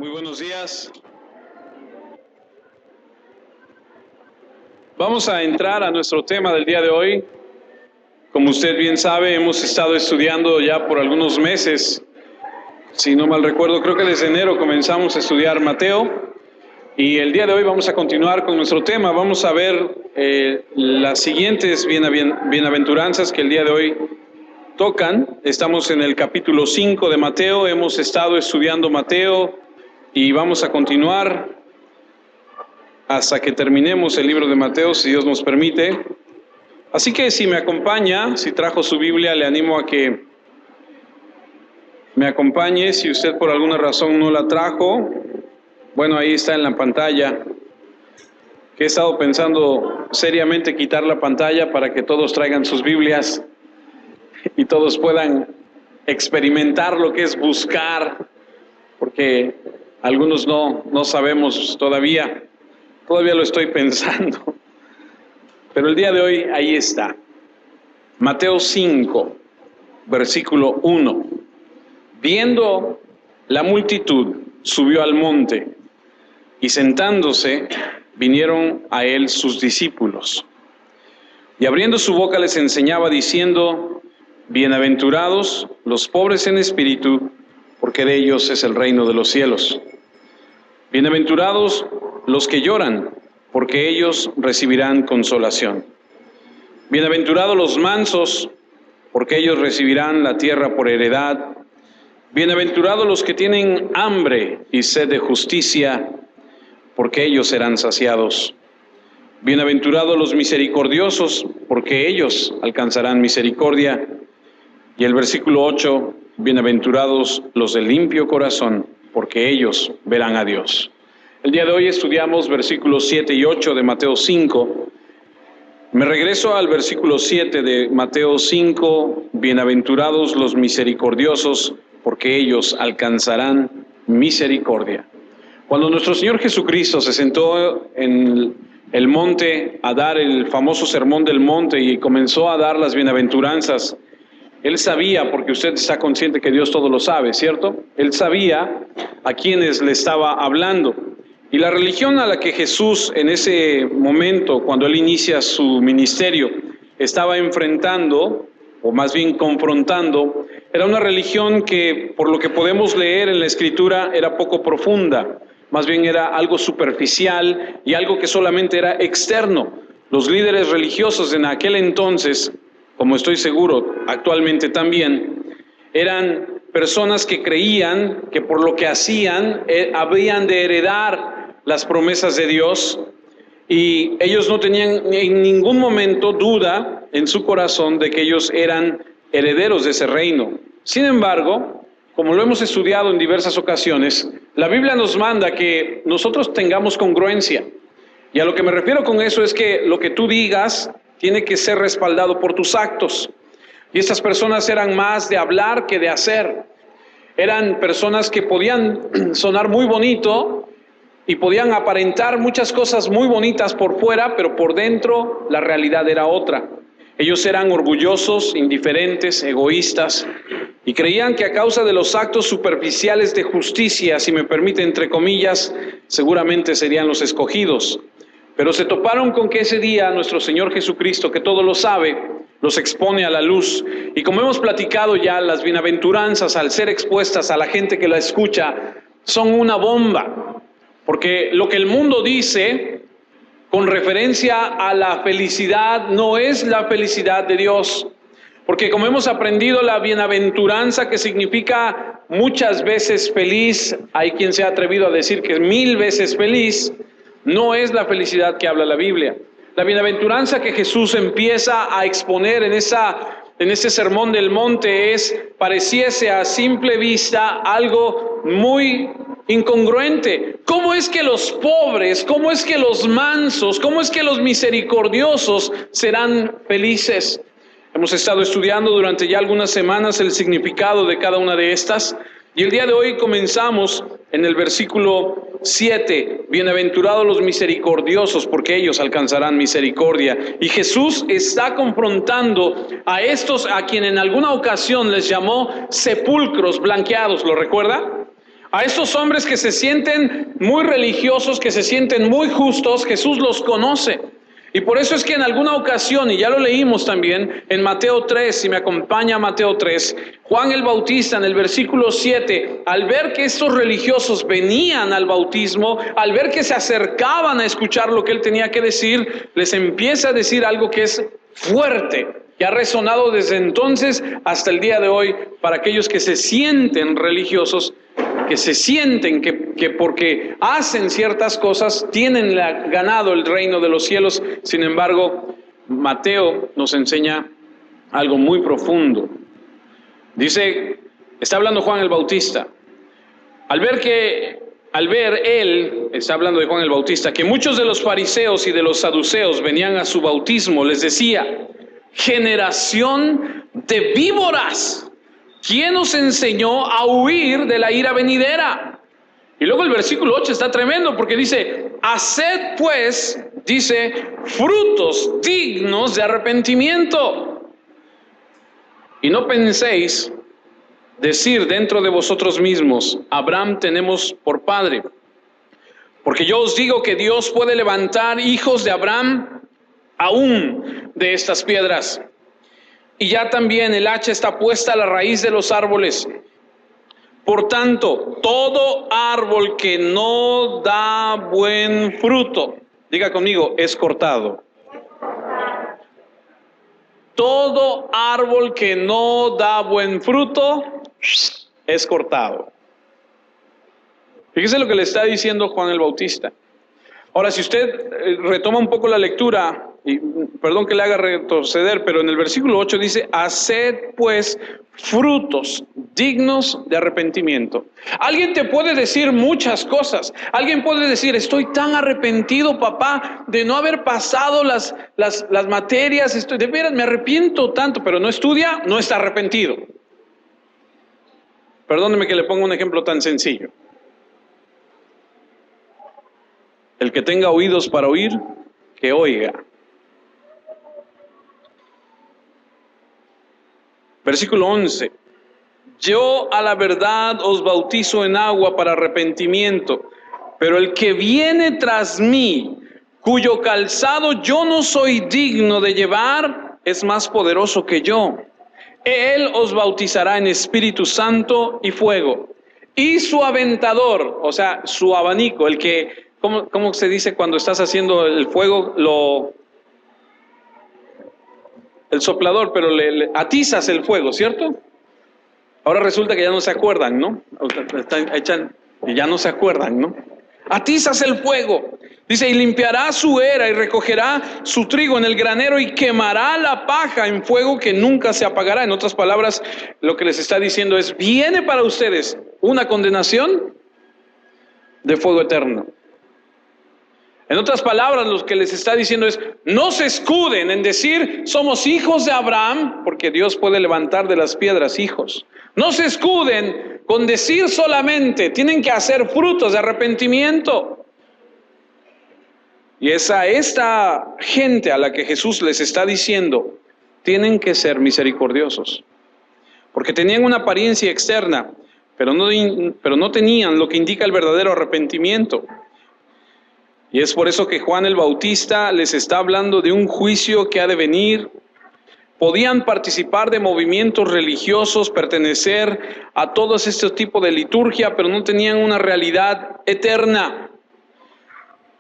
Muy buenos días. Vamos a entrar a nuestro tema del día de hoy. Como usted bien sabe, hemos estado estudiando ya por algunos meses. Si no mal recuerdo, creo que desde enero comenzamos a estudiar Mateo. Y el día de hoy vamos a continuar con nuestro tema. Vamos a ver las siguientes bienaventuranzas que el día de hoy tocan. Estamos en el capítulo 5 de Mateo. Hemos estado estudiando Mateo y vamos a continuar hasta que terminemos el libro de Mateo, si Dios nos permite. Así que si me acompaña, si trajo su Biblia, le animo a que me acompañe. Si usted por alguna razón no la trajo, bueno, ahí está en la pantalla. Que he estado pensando seriamente quitar la pantalla para que todos traigan sus Biblias y todos puedan experimentar lo que es buscar, porque algunos no sabemos todavía lo estoy pensando. Pero el día de hoy ahí está. Mateo 5, versículo 1. Viendo la multitud, subió al monte, y sentándose, vinieron a él sus discípulos. Y abriendo su boca les enseñaba diciendo: bienaventurados los pobres en espíritu, porque de ellos es el reino de los cielos. Bienaventurados los que lloran, porque ellos recibirán consolación. Bienaventurados los mansos, porque ellos recibirán la tierra por heredad. Bienaventurados los que tienen hambre y sed de justicia, porque ellos serán saciados. Bienaventurados los misericordiosos, porque ellos alcanzarán misericordia. Y el versículo 8, bienaventurados los de limpio corazón, porque ellos verán a Dios. El día de hoy estudiamos versículos 7 y 8 de Mateo 5. Me regreso al versículo 7 de Mateo 5, bienaventurados los misericordiosos, porque ellos alcanzarán misericordia. Cuando nuestro Señor Jesucristo se sentó en el monte a dar el famoso sermón del monte y comenzó a dar las bienaventuranzas, Él sabía, porque usted está consciente que Dios todo lo sabe, ¿cierto? Él sabía a quienes le estaba hablando. Y la religión a la que Jesús en ese momento, cuando Él inicia su ministerio, estaba enfrentando, o más bien confrontando, era una religión que, por lo que podemos leer en la Escritura, era poco profunda. Más bien era algo superficial y algo que solamente era externo. Los líderes religiosos en aquel entonces, como estoy seguro actualmente también, eran personas que creían que por lo que hacían habían de heredar las promesas de Dios, y ellos no tenían en ningún momento duda en su corazón de que ellos eran herederos de ese reino. Sin embargo, como lo hemos estudiado en diversas ocasiones, la Biblia nos manda que nosotros tengamos congruencia. Y a lo que me refiero con eso es que lo que tú digas tiene que ser respaldado por tus actos. Y estas personas eran más de hablar que de hacer. Eran personas que podían sonar muy bonito y podían aparentar muchas cosas muy bonitas por fuera, pero por dentro la realidad era otra. Ellos eran orgullosos, indiferentes, egoístas, y creían que a causa de los actos superficiales de justicia, si me permite entre comillas, seguramente serían los escogidos. Pero se toparon con que ese día nuestro Señor Jesucristo, que todo lo sabe, los expone a la luz. Y como hemos platicado ya, las bienaventuranzas, al ser expuestas a la gente que la escucha, son una bomba. Porque lo que el mundo dice con referencia a la felicidad no es la felicidad de Dios. Porque como hemos aprendido, la bienaventuranza, que significa muchas veces feliz, hay quien se ha atrevido a decir que es 1000 veces feliz, no es la felicidad que habla la Biblia. La bienaventuranza que Jesús empieza a exponer en ese sermón del monte pareciese a simple vista algo muy incongruente. ¿Cómo es que los pobres, cómo es que los mansos, cómo es que los misericordiosos serán felices? Hemos estado estudiando durante ya algunas semanas el significado de cada una de estas, y el día de hoy comenzamos en el versículo 7, bienaventurados los misericordiosos, porque ellos alcanzarán misericordia. Y Jesús está confrontando a estos a quien en alguna ocasión les llamó sepulcros blanqueados, ¿lo recuerda? A estos hombres que se sienten muy religiosos, que se sienten muy justos, Jesús los conoce. Y por eso es que en alguna ocasión, y ya lo leímos también, en Mateo 3, si me acompaña a Mateo 3, Juan el Bautista en el versículo 7, al ver que estos religiosos venían al bautismo, al ver que se acercaban a escuchar lo que él tenía que decir, les empieza a decir algo que es fuerte, que ha resonado desde entonces hasta el día de hoy para aquellos que se sienten religiosos, que se sienten que porque hacen ciertas cosas tienen ganado el reino de los cielos. Sin embargo, Mateo nos enseña algo muy profundo. Dice, está hablando Juan el Bautista, al ver él, está hablando de Juan el Bautista, que muchos de los fariseos y de los saduceos venían a su bautismo, les decía: generación de víboras, ¿quién os enseñó a huir de la ira venidera? Y luego el versículo 8 está tremendo porque dice: haced pues, dice, frutos dignos de arrepentimiento. Y no penséis decir dentro de vosotros mismos: Abraham tenemos por padre. Porque yo os digo que Dios puede levantar hijos de Abraham aún de estas piedras. Y ya también el hacha está puesta a la raíz de los árboles. Por tanto, todo árbol que no da buen fruto, diga conmigo, es cortado. Todo árbol que no da buen fruto es cortado. Fíjese lo que le está diciendo Juan el Bautista. Ahora, si usted retoma un poco la lectura, y perdón que le haga retroceder, pero en el versículo 8 dice: haced pues frutos dignos de arrepentimiento. Alguien te puede decir muchas cosas. Alguien puede decir: estoy tan arrepentido, papá, de no haber pasado las materias, de veras me arrepiento tanto, pero no estudia, no está arrepentido. Perdóneme que le ponga un ejemplo tan sencillo. El que tenga oídos para oír, que oiga. Versículo 11. Yo a la verdad os bautizo en agua para arrepentimiento, pero el que viene tras mí, cuyo calzado yo no soy digno de llevar, es más poderoso que yo. Él os bautizará en Espíritu Santo y fuego. Y su aventador, o sea, su abanico, el que... ¿Cómo se dice cuando estás haciendo el fuego? El soplador, pero le atizas el fuego, ¿cierto? Ahora resulta que ya no se acuerdan, ¿no? Echan y ya no se acuerdan, ¿no? Atizas el fuego. Dice: y limpiará su era y recogerá su trigo en el granero y quemará la paja en fuego que nunca se apagará. En otras palabras, lo que les está diciendo es: viene para ustedes una condenación de fuego eterno. En otras palabras, lo que les está diciendo es: no se escuden en decir somos hijos de Abraham, porque Dios puede levantar de las piedras hijos. No se escuden con decir solamente, tienen que hacer frutos de arrepentimiento. Y es a esta gente a la que Jesús les está diciendo: tienen que ser misericordiosos. Porque tenían una apariencia externa, pero no tenían lo que indica el verdadero arrepentimiento. Y es por eso que Juan el Bautista les está hablando de un juicio que ha de venir. Podían participar de movimientos religiosos, pertenecer a todos estos tipos de liturgia, pero no tenían una realidad eterna.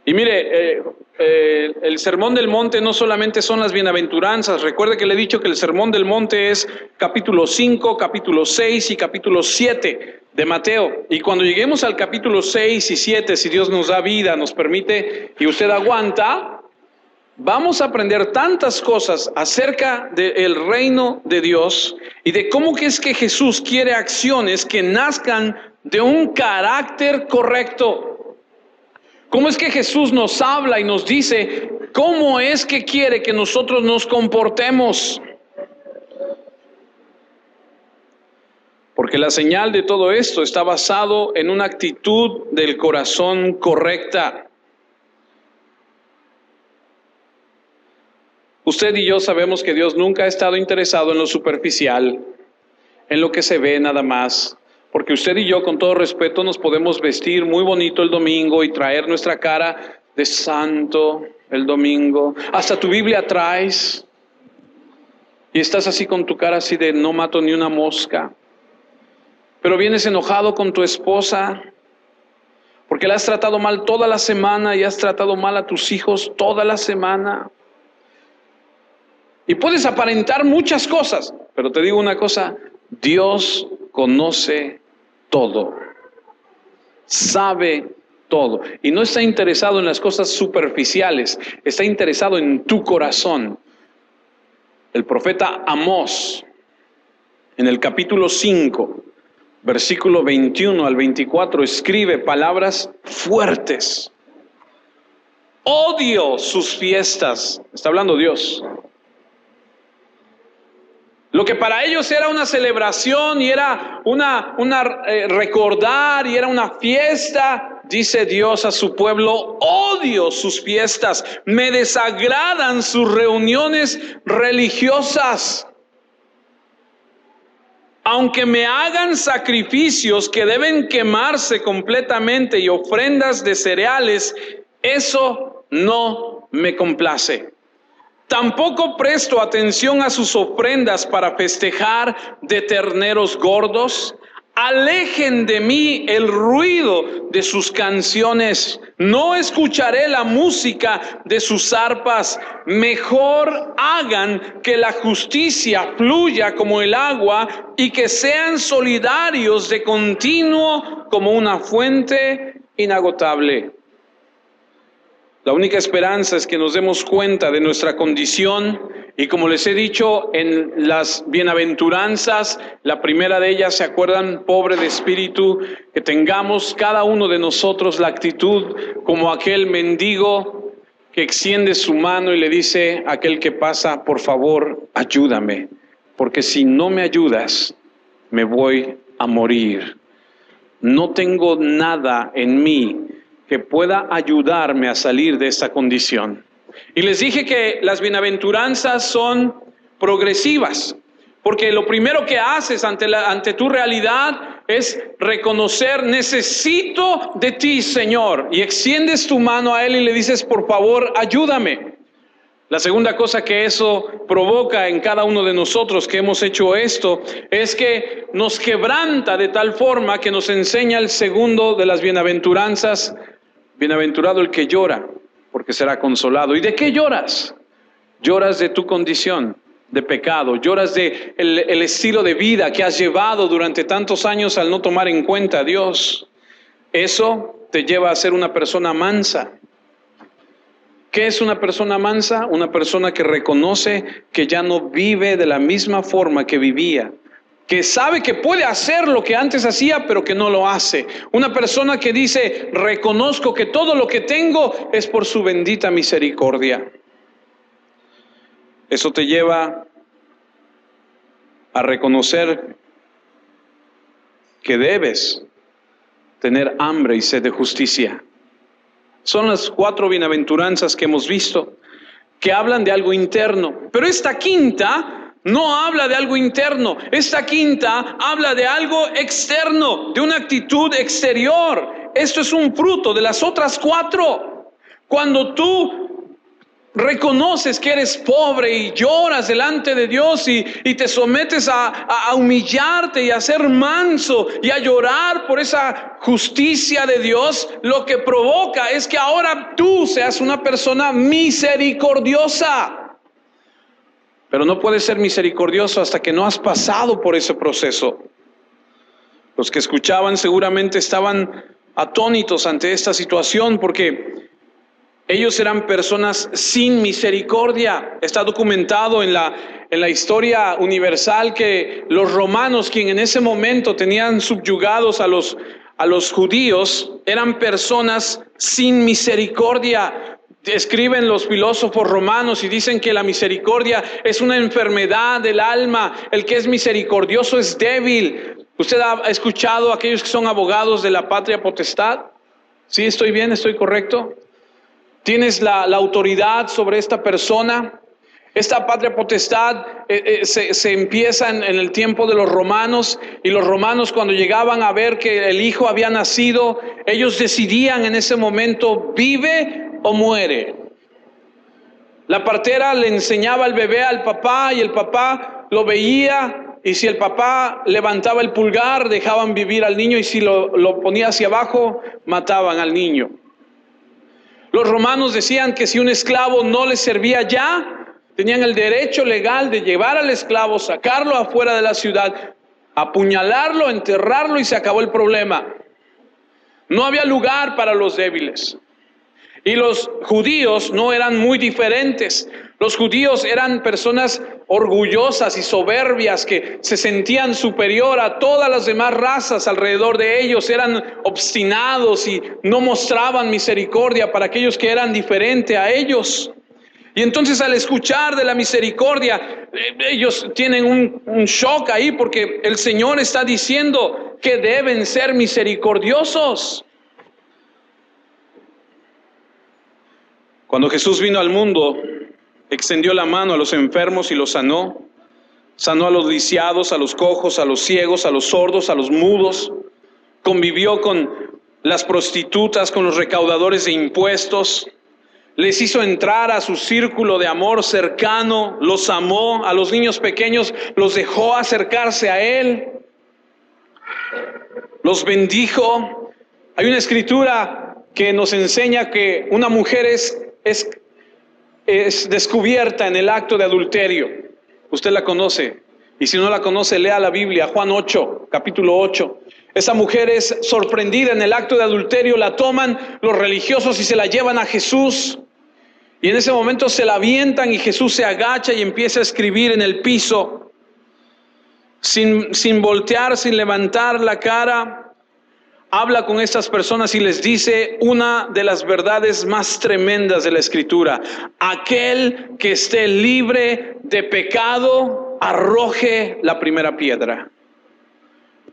Y mire, el Sermón del Monte no solamente son las bienaventuranzas. Recuerde que le he dicho que el Sermón del Monte es capítulo 5, capítulo 6 y capítulo 7 de Mateo. Y cuando lleguemos al capítulo 6 y 7, si Dios nos da vida, nos permite y usted aguanta, vamos a aprender tantas cosas acerca del reino de Dios y de cómo que es que Jesús quiere acciones que nazcan de un carácter correcto. ¿Cómo es que Jesús nos habla y nos dice cómo es que quiere que nosotros nos comportemos? Porque la señal de todo esto está basado en una actitud del corazón correcta. Usted y yo sabemos que Dios nunca ha estado interesado en lo superficial, en lo que se ve nada más. Porque usted y yo, con todo respeto, nos podemos vestir muy bonito el domingo y traer nuestra cara de santo el domingo. Hasta tu Biblia traes. Y estás así con tu cara así de no mato ni una mosca. Pero vienes enojado con tu esposa porque la has tratado mal toda la semana y has tratado mal a tus hijos toda la semana. Y puedes aparentar muchas cosas, pero te digo una cosa, Dios conoce todo, sabe todo. Y no está interesado en las cosas superficiales, está interesado en tu corazón. El profeta Amós, en el capítulo 5, versículo 21 al 24, escribe palabras fuertes. Odio sus fiestas. Está hablando Dios. Lo que para ellos era una celebración y era recordar y era una fiesta, dice Dios a su pueblo, odio sus fiestas, me desagradan sus reuniones religiosas. Aunque me hagan sacrificios que deben quemarse completamente y ofrendas de cereales, eso no me complace. Tampoco presto atención a sus ofrendas para festejar de terneros gordos. Alejen de mí el ruido de sus canciones. No escucharé la música de sus arpas. Mejor hagan que la justicia fluya como el agua y que sean solidarios de continuo como una fuente inagotable. La única esperanza es que nos demos cuenta de nuestra condición y, como les he dicho en las bienaventuranzas, la primera de ellas, ¿se acuerdan? Pobre de espíritu, que tengamos cada uno de nosotros la actitud como aquel mendigo que extiende su mano y le dice a aquel que pasa, por favor, ayúdame, porque si no me ayudas, me voy a morir. No tengo nada en mí que pueda ayudarme a salir de esta condición. Y les dije que las bienaventuranzas son progresivas, porque lo primero que haces ante tu realidad es reconocer, necesito de ti, Señor, y extiendes tu mano a Él y le dices, por favor, ayúdame. La segunda cosa que eso provoca en cada uno de nosotros que hemos hecho esto es que nos quebranta de tal forma que nos enseña el segundo de las bienaventuranzas. Bienaventurado el que llora, porque será consolado. ¿Y de qué lloras? Lloras de tu condición de pecado, lloras de el estilo de vida que has llevado durante tantos años al no tomar en cuenta a Dios. Eso te lleva a ser una persona mansa. ¿Qué es una persona mansa? Una persona que reconoce que ya no vive de la misma forma que vivía, que sabe que puede hacer lo que antes hacía, pero que no lo hace. Una persona que dice, reconozco que todo lo que tengo es por su bendita misericordia. Eso te lleva a reconocer que debes tener hambre y sed de justicia. Son las 4 bienaventuranzas que hemos visto, que hablan de algo interno. Pero esta quinta no habla de algo interno. Esta quinta habla de algo externo, de una actitud exterior. Esto es un fruto de las otras 4. Cuando tú reconoces que eres pobre y lloras delante de Dios y te sometes a humillarte y a ser manso y a llorar por esa justicia de Dios, lo que provoca es que ahora tú seas una persona misericordiosa. Pero no puedes ser misericordioso hasta que no has pasado por ese proceso. Los que escuchaban seguramente estaban atónitos ante esta situación porque ellos eran personas sin misericordia. Está documentado en la historia universal que los romanos, quienes en ese momento tenían subyugados a los judíos, eran personas sin misericordia. Escriben los filósofos romanos y dicen que la misericordia es una enfermedad del alma. El que es misericordioso es débil. ¿Usted ha escuchado a aquellos que son abogados de la patria potestad? ¿Sí estoy bien? ¿Estoy correcto? Tienes la autoridad sobre esta persona. Esta patria potestad se empieza en el tiempo de los romanos, y los romanos, cuando llegaban a ver que el hijo había nacido, ellos decidían en ese momento: vive o muere. La partera le enseñaba al bebé al papá, y el papá lo veía, y si el papá levantaba el pulgar, dejaban vivir al niño, y si lo ponía hacia abajo, mataban al niño. Los romanos decían que si un esclavo no les servía ya, tenían el derecho legal de llevar al esclavo, sacarlo afuera de la ciudad, apuñalarlo, enterrarlo, y se acabó el problema. No había lugar para los débiles. Y los judíos no eran muy diferentes. Los judíos eran personas orgullosas y soberbias que se sentían superior a todas las demás razas alrededor de ellos. Eran obstinados y no mostraban misericordia para aquellos que eran diferentes a ellos. Y entonces, al escuchar de la misericordia, ellos tienen un shock ahí, porque el Señor está diciendo que deben ser misericordiosos. Cuando Jesús vino al mundo, extendió la mano a los enfermos y los sanó. Sanó a los lisiados, a los cojos, a los ciegos, a los sordos, a los mudos. Convivió con las prostitutas, con los recaudadores de impuestos. Les hizo entrar a su círculo de amor cercano, los amó. A los niños pequeños los dejó acercarse a Él. Los bendijo. Hay una escritura que nos enseña que una mujer es descubierta en el acto de adulterio. Usted la conoce, y si no la conoce, lea la Biblia, Juan 8, capítulo 8. Esa mujer es sorprendida en el acto de adulterio, la toman los religiosos y se la llevan a Jesús. Y en ese momento se la avientan, y Jesús se agacha y empieza a escribir en el piso, sin voltear, sin levantar la cara. Habla con estas personas y les dice una de las verdades más tremendas de la Escritura: aquel que esté libre de pecado, arroje la primera piedra.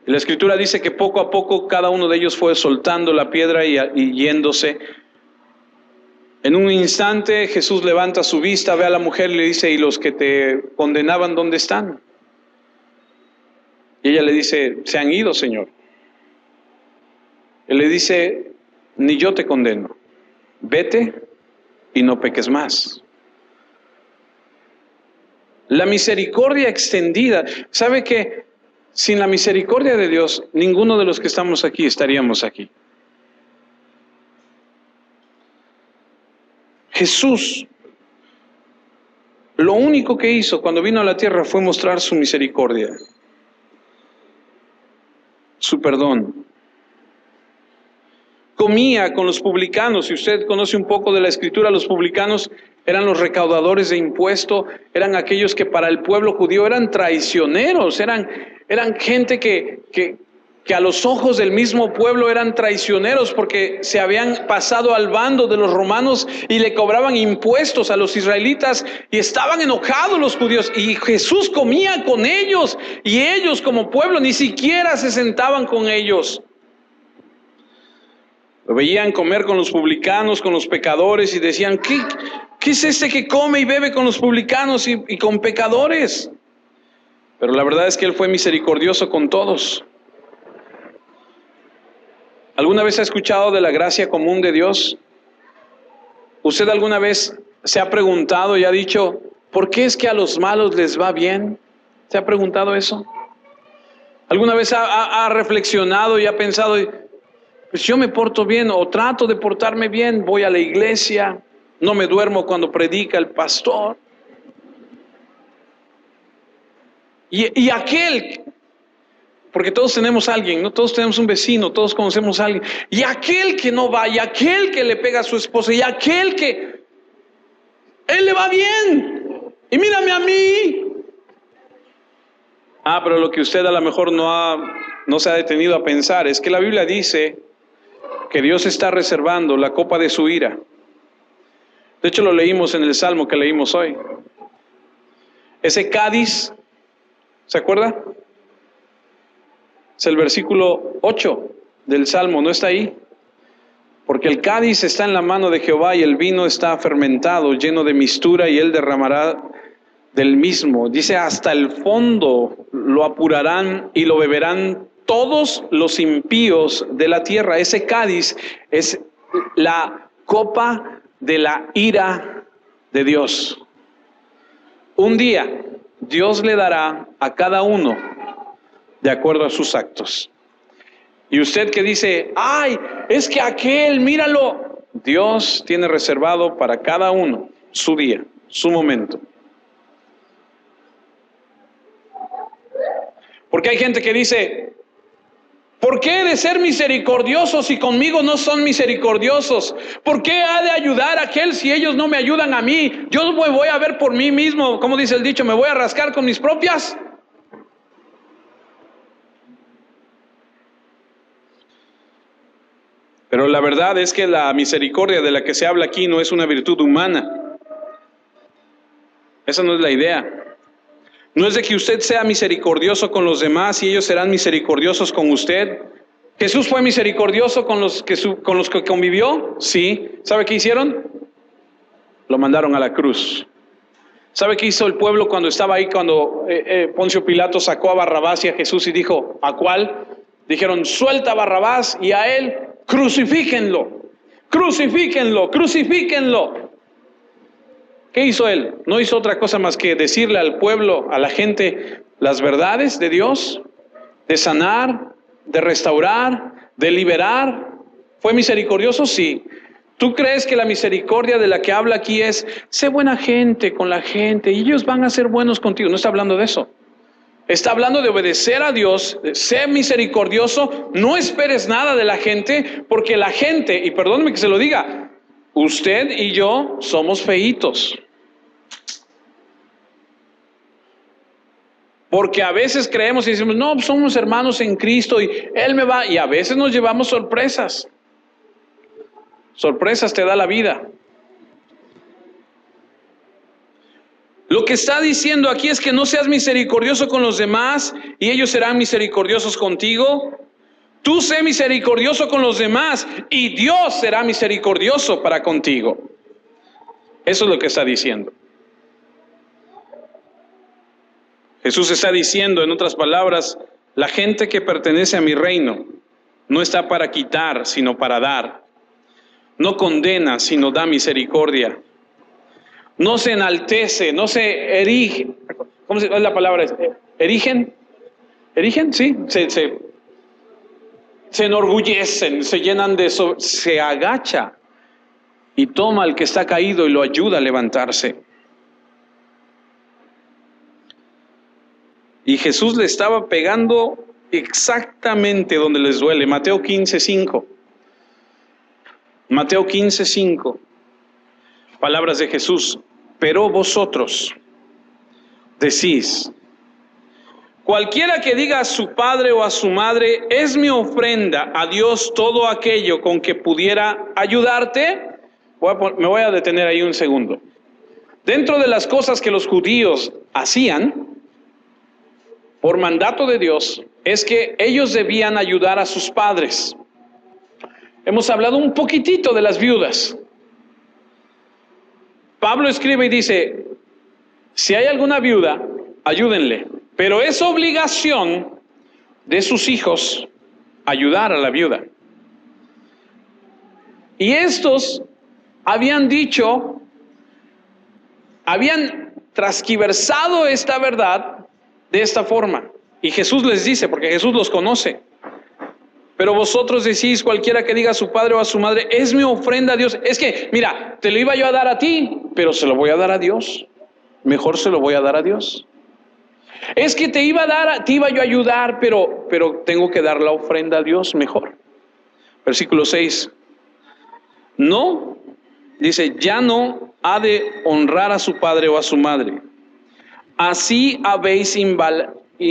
Y la Escritura dice que poco a poco cada uno de ellos fue soltando la piedra y yéndose. En un instante Jesús levanta su vista, ve a la mujer y le dice: ¿y los que te condenaban dónde están? Y ella le dice: se han ido, Señor. Él le dice: ni yo te condeno, vete y no peques más. La misericordia extendida. ¿Sabe que sin la misericordia de Dios, ninguno de los que estamos aquí estaríamos aquí? Jesús, lo único que hizo cuando vino a la tierra fue mostrar su misericordia, su perdón. Comía con los publicanos. Si usted conoce un poco de la Escritura, los publicanos eran los recaudadores de impuestos, eran aquellos que para el pueblo judío eran traicioneros, eran gente que a los ojos del mismo pueblo eran traicioneros, porque se habían pasado al bando de los romanos y le cobraban impuestos a los israelitas, y estaban enojados los judíos, y Jesús comía con ellos, y ellos como pueblo ni siquiera se sentaban con ellos. Lo veían comer con los publicanos, con los pecadores, y decían: ¿qué es este que come y bebe con los publicanos y con pecadores? Pero la verdad es que Él fue misericordioso con todos. ¿Alguna vez ha escuchado de la gracia común de Dios? ¿Usted alguna vez se ha preguntado y ha dicho: ¿por qué es que a los malos les va bien? ¿Se ha preguntado eso? ¿Alguna vez ha reflexionado y ha pensado: pues yo me porto bien, o trato de portarme bien, voy a la iglesia, no me duermo cuando predica el pastor? Y aquel, porque todos tenemos a alguien, ¿no? Todos tenemos un vecino, todos conocemos a alguien. Y aquel que no va, y aquel que le pega a su esposa, y aquel que él le va bien, y mírame a mí. Pero lo que usted a lo mejor no se ha detenido a pensar es que la Biblia dice que Dios está reservando la copa de su ira. De hecho, lo leímos en el Salmo que leímos hoy. Ese cádiz, ¿se acuerda? Es el versículo 8 del Salmo, ¿no está ahí? Porque el cádiz está en la mano de Jehová, y el vino está fermentado, lleno de mistura, y él derramará del mismo. Dice, hasta el fondo lo apurarán y lo beberán todos los impíos de la tierra. Ese cáliz es la copa de la ira de Dios. Un día Dios le dará a cada uno de acuerdo a sus actos. Y usted que dice, ay, es que aquel, míralo. Dios tiene reservado para cada uno su día, su momento. Porque hay gente que dice, ¿por qué he de ser misericordiosos si conmigo no son misericordiosos? ¿Por qué ha de ayudar a aquel si ellos no me ayudan a mí? Yo me voy a ver por mí mismo, como dice el dicho, me voy a rascar con mis propias. Pero la verdad es que la misericordia de la que se habla aquí no es una virtud humana. Esa no es la idea. No es de que usted sea misericordioso con los demás y ellos serán misericordiosos con usted. ¿Jesús fue misericordioso con los que convivió? Sí. ¿Sabe qué hicieron? Lo mandaron a la cruz. ¿Sabe qué hizo el pueblo cuando estaba ahí, cuando Poncio Pilato sacó a Barrabás y a Jesús y dijo, ¿a cuál? Dijeron, suelta a Barrabás y a él, crucifíquenlo, crucifíquenlo, crucifíquenlo. ¿Qué hizo él? No hizo otra cosa más que decirle al pueblo, a la gente, las verdades de Dios, de sanar, de restaurar, de liberar. ¿Fue misericordioso? Sí. ¿Tú crees que la misericordia de la que habla aquí es, sé buena gente con la gente y ellos van a ser buenos contigo? No está hablando de eso. Está hablando de obedecer a Dios, sé misericordioso, no esperes nada de la gente, porque la gente, y perdóneme que se lo diga, usted y yo somos feitos. Porque a veces creemos y decimos, no, pues somos hermanos en Cristo y Él me va, y a veces nos llevamos sorpresas. Sorpresas te da la vida. Lo que está diciendo aquí es que no seas misericordioso con los demás y ellos serán misericordiosos contigo. Tú sé misericordioso con los demás y Dios será misericordioso para contigo. Eso es lo que está diciendo. Jesús está diciendo, en otras palabras, la gente que pertenece a mi reino no está para quitar, sino para dar. No condena, sino da misericordia. No se enaltece, no se erige. ¿Cómo es la palabra? ¿Erigen? ¿Erigen? Sí. Se enorgullecen, se llenan de eso. Se agacha y toma al que está caído y lo ayuda a levantarse. Y Jesús le estaba pegando exactamente donde les duele. Mateo 15:5. Mateo 15:5. Palabras de Jesús. Pero vosotros decís, cualquiera que diga a su padre o a su madre, es mi ofrenda a Dios todo aquello con que pudiera ayudarte. Me voy a detener ahí un segundo. Dentro de las cosas que los judíos hacían, por mandato de Dios, es que ellos debían ayudar a sus padres. Hemos hablado un poquitito de las viudas. Pablo escribe y dice, si hay alguna viuda, ayúdenle. Pero es obligación de sus hijos ayudar a la viuda. Y estos habían transquiversado esta verdad de esta forma. Y Jesús les dice, porque Jesús los conoce. Pero vosotros decís, cualquiera que diga a su padre o a su madre, es mi ofrenda a Dios. Es que, mira, te lo iba yo a dar a ti, pero se lo voy a dar a Dios. Mejor se lo voy a dar a Dios. Es que te iba yo a ayudar, pero tengo que dar la ofrenda a Dios mejor. Versículo 6. No, dice, ya no ha de honrar a su padre o a su madre. Así habéis invalidado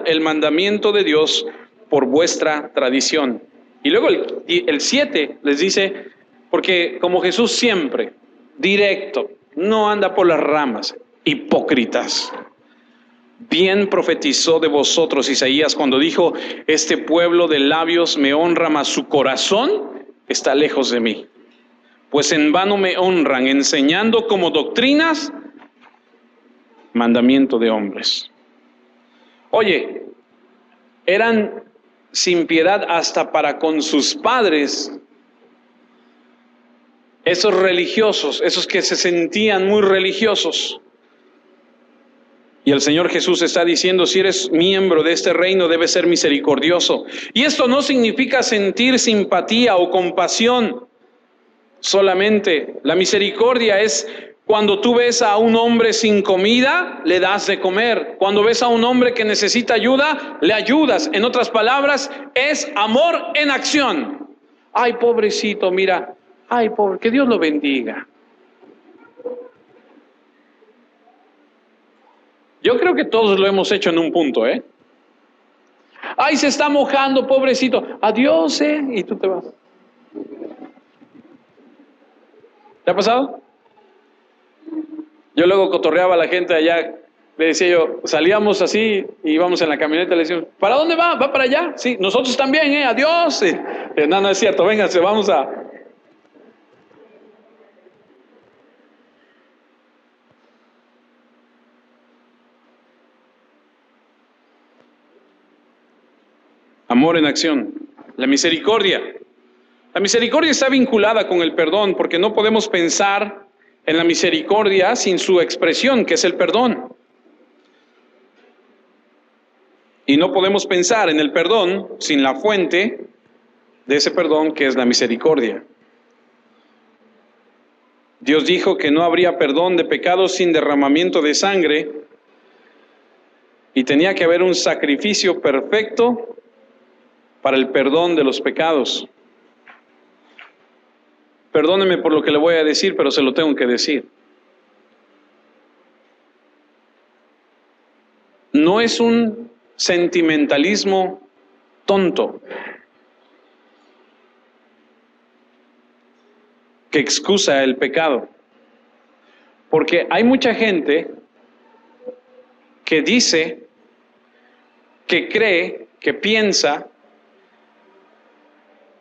el mandamiento de Dios por vuestra tradición. Y luego el 7 les dice, porque como Jesús siempre, directo, no anda por las ramas, hipócritas. Bien profetizó de vosotros Isaías cuando dijo, este pueblo de labios me honra, mas su corazón está lejos de mí. Pues en vano me honran, enseñando como doctrinas mandamiento de hombres. Oye, eran sin piedad hasta para con sus padres. Esos religiosos, esos que se sentían muy religiosos. Y el Señor Jesús está diciendo, si eres miembro de este reino, debes ser misericordioso. Y esto no significa sentir simpatía o compasión solamente. La misericordia es cuando tú ves a un hombre sin comida, le das de comer. Cuando ves a un hombre que necesita ayuda, le ayudas. En otras palabras, es amor en acción. Ay, pobrecito, mira. Ay, pobre, que Dios lo bendiga. Yo creo que todos lo hemos hecho en un punto, ¿eh? Ay, se está mojando, pobrecito. Adiós, ¿eh? Y tú te vas. ¿Te ha pasado? Yo luego cotorreaba a la gente allá. Le decía yo, salíamos así, y íbamos en la camioneta, le decíamos, ¿para dónde va? ¿Va para allá? Sí, nosotros también, ¿eh? Adiós. No, no es cierto, vénganse, vamos a... Amor en acción. La misericordia. La misericordia está vinculada con el perdón, porque no podemos pensar en la misericordia sin su expresión, que es el perdón. Y no podemos pensar en el perdón sin la fuente de ese perdón, que es la misericordia. Dios dijo que no habría perdón de pecados sin derramamiento de sangre, y tenía que haber un sacrificio perfecto para el perdón de los pecados. Perdóneme por lo que le voy a decir, pero se lo tengo que decir. No es un sentimentalismo tonto que excusa el pecado. Porque hay mucha gente que dice, que cree, que piensa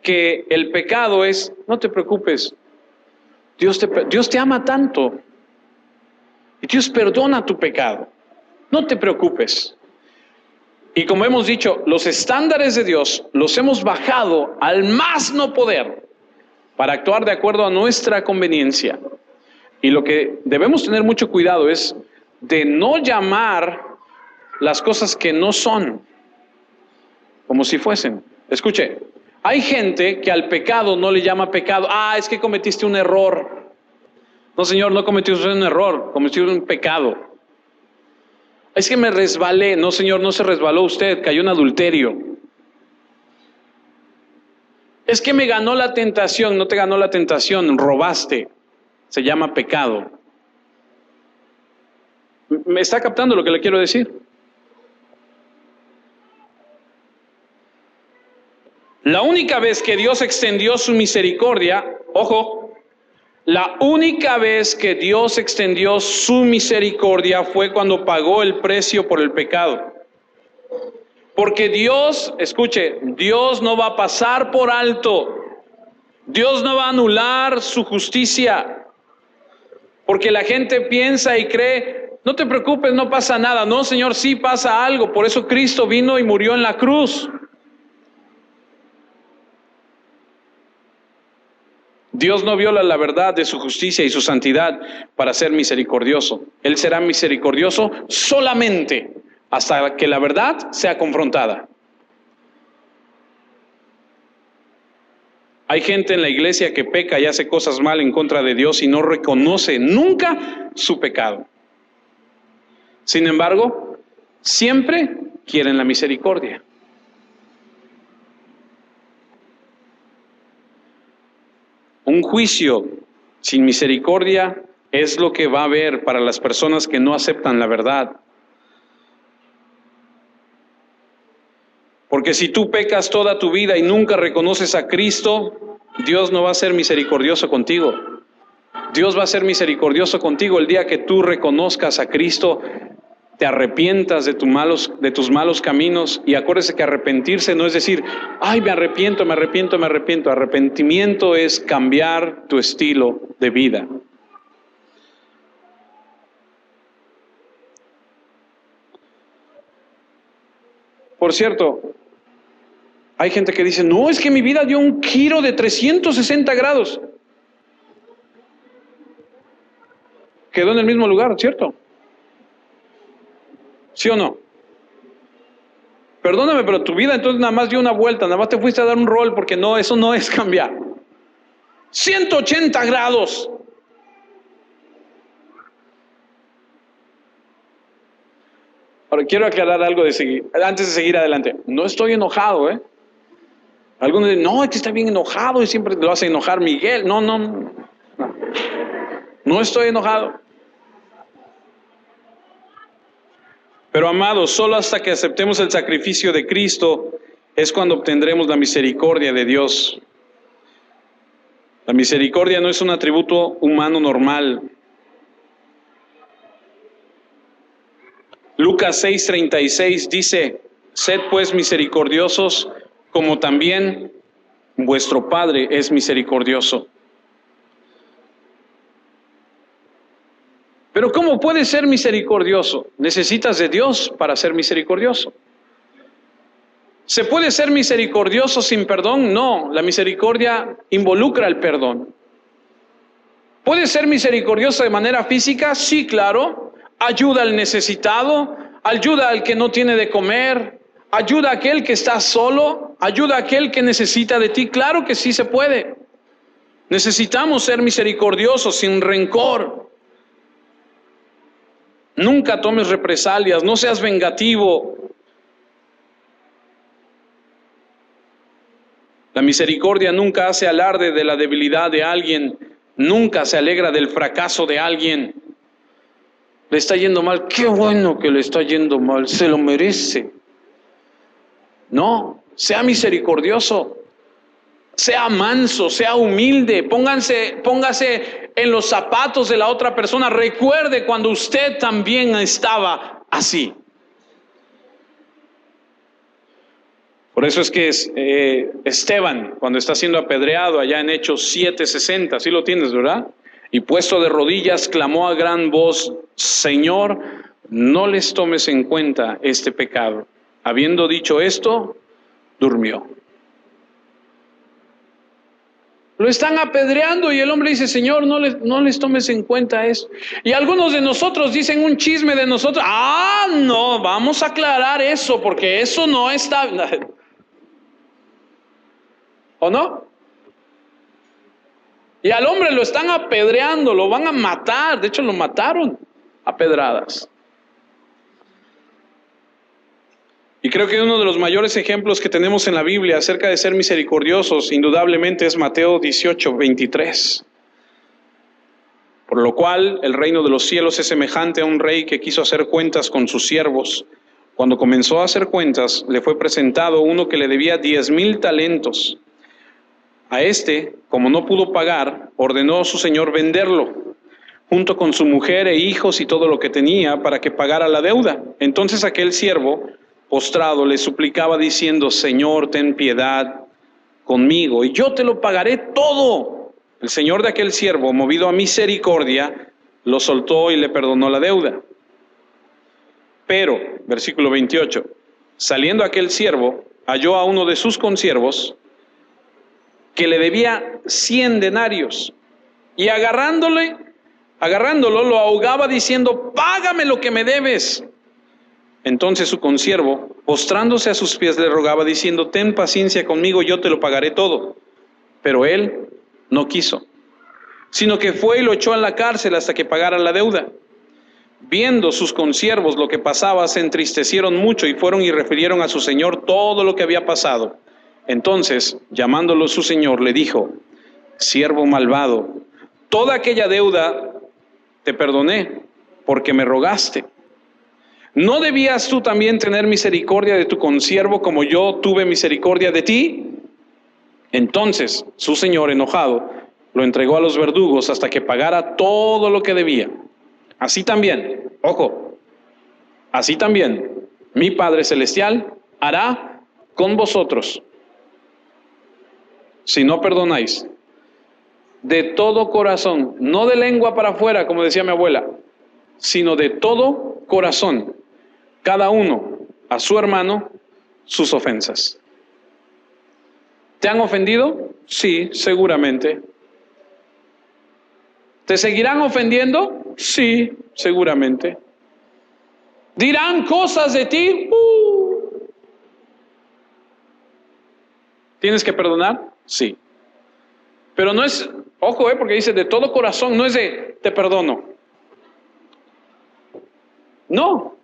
que el pecado es, no te preocupes, Dios te ama tanto y Dios perdona tu pecado, no te preocupes. Y como hemos dicho, los estándares de Dios los hemos bajado al más no poder para actuar de acuerdo a nuestra conveniencia. Y lo que debemos tener mucho cuidado es de no llamar las cosas que no son como si fuesen. Escuche, hay gente que al pecado no le llama pecado. Ah, es que cometiste un error. No, señor, no cometiste un error, cometiste un pecado. Es que me resbalé. No, señor, no se resbaló usted, cayó en adulterio. Es que me ganó la tentación. No te ganó la tentación, robaste. Se llama pecado. ¿Me está captando lo que le quiero decir? La única vez que Dios extendió su misericordia, ojo, la única vez que Dios extendió su misericordia fue cuando pagó el precio por el pecado. Porque Dios, escuche, Dios no va a pasar por alto. Dios no va a anular su justicia. Porque la gente piensa y cree, no te preocupes, no pasa nada. No, Señor, sí pasa algo. Por eso Cristo vino y murió en la cruz. Dios no viola la verdad de su justicia y su santidad para ser misericordioso. Él será misericordioso solamente hasta que la verdad sea confrontada. Hay gente en la iglesia que peca y hace cosas mal en contra de Dios y no reconoce nunca su pecado. Sin embargo, siempre quieren la misericordia. Un juicio sin misericordia es lo que va a haber para las personas que no aceptan la verdad. Porque si tú pecas toda tu vida y nunca reconoces a Cristo, Dios no va a ser misericordioso contigo. Dios va a ser misericordioso contigo el día que tú reconozcas a Cristo, te arrepientas de tus malos caminos. Y acuérdese que arrepentirse no es decir, ay, me arrepiento. Arrepentimiento es cambiar tu estilo de vida. por cierto, hay gente que dice, no, es que mi vida dio un giro de 360 grados. Quedó en el mismo lugar, ¿cierto? ¿Sí o no? Perdóname, pero tu vida entonces nada más dio una vuelta, nada más te fuiste a dar un rol, porque no, eso no es cambiar. 180 grados. Ahora, quiero aclarar algo antes de seguir adelante. No estoy enojado, ¿eh? Algunos dicen, no, es que está bien enojado y siempre lo hace enojar Miguel. No estoy enojado. Pero amados, solo hasta que aceptemos el sacrificio de Cristo es cuando obtendremos la misericordia de Dios. La misericordia no es un atributo humano normal. Lucas 6:36 dice, sed pues misericordiosos como también vuestro Padre es misericordioso. Pero ¿cómo puedes ser misericordioso? ¿Necesitas de Dios para ser misericordioso? ¿Se puede ser misericordioso sin perdón? No, la misericordia involucra el perdón. ¿Puedes ser misericordioso de manera física? Sí, claro. Ayuda al necesitado, ayuda al que no tiene de comer, ayuda a aquel que está solo, ayuda a aquel que necesita de ti. Claro que sí se puede. Necesitamos ser misericordiosos sin rencor. Nunca tomes represalias, no seas vengativo. La misericordia nunca hace alarde de la debilidad de alguien, nunca se alegra del fracaso de alguien. Le está yendo mal, qué bueno que le está yendo mal, se lo merece. No, sea misericordioso, sea manso, sea humilde, póngase en los zapatos de la otra persona. Recuerde cuando usted también estaba así. Por eso es que Esteban, cuando está siendo apedreado allá en Hechos 7:60, ¿sí lo tienes, verdad? Y puesto de rodillas, clamó a gran voz, Señor, no les tomes en cuenta este pecado. Habiendo dicho esto, durmió. Lo están apedreando y el hombre dice, Señor, no les tomes en cuenta eso. Y algunos de nosotros dicen un chisme de nosotros. No, vamos a aclarar eso porque eso no está... ¿O no? Y al hombre lo están apedreando, lo van a matar. De hecho, lo mataron a pedradas. Y creo que uno de los mayores ejemplos que tenemos en la Biblia acerca de ser misericordiosos, indudablemente es Mateo 18:23. Por lo cual, el reino de los cielos es semejante a un rey que quiso hacer cuentas con sus siervos. Cuando comenzó a hacer cuentas, le fue presentado uno que le debía 10,000 talentos. A este, como no pudo pagar, ordenó a su señor venderlo, junto con su mujer e hijos y todo lo que tenía, para que pagara la deuda. Entonces aquel siervo, postrado, le suplicaba diciendo, Señor, ten piedad conmigo, y yo te lo pagaré todo. El señor de aquel siervo, movido a misericordia, lo soltó y le perdonó la deuda. Pero, versículo 28, saliendo aquel siervo, halló a uno de sus consiervos, que le debía 100 denarios, y agarrándolo, lo ahogaba diciendo, págame lo que me debes. Entonces su consiervo, postrándose a sus pies, le rogaba diciendo, ten paciencia conmigo, yo te lo pagaré todo. Pero él no quiso, sino que fue y lo echó en la cárcel hasta que pagara la deuda. Viendo sus consiervos lo que pasaba, se entristecieron mucho y fueron y refirieron a su señor todo lo que había pasado. Entonces, llamándolo su señor, le dijo, siervo malvado, toda aquella deuda te perdoné, porque me rogaste. ¿No debías tú también tener misericordia de tu consiervo como yo tuve misericordia de ti? Entonces, su señor, enojado, lo entregó a los verdugos hasta que pagara todo lo que debía. Así también, ojo, así también, mi Padre Celestial hará con vosotros, si no perdonáis, de todo corazón, no de lengua para afuera, como decía mi abuela, sino de todo corazón, cada uno a su hermano, sus ofensas. ¿Te han ofendido? Sí, seguramente. ¿Te seguirán ofendiendo? Sí, seguramente. ¿Dirán cosas de ti? ¿Tienes que perdonar? Sí. Pero no es, ojo, porque dice de todo corazón, no es de te perdono. No.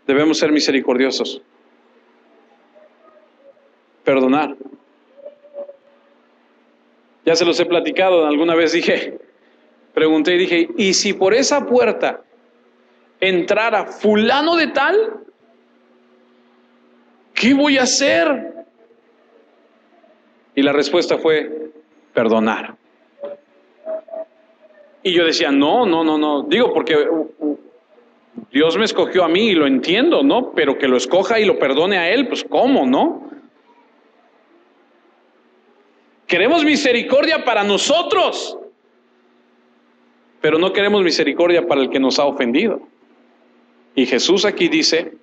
Debemos ser misericordiosos. Perdonar. Ya se los he platicado, alguna vez pregunté y dije, ¿y si por esa puerta entrara fulano de tal? ¿Qué voy a hacer? Y la respuesta fue, perdonar. Y yo decía, no. Digo, porque Dios me escogió a mí y lo entiendo, ¿no? Pero que lo escoja y lo perdone a él, pues ¿cómo, no? Queremos misericordia para nosotros, pero no queremos misericordia para el que nos ha ofendido. Y Jesús aquí dice,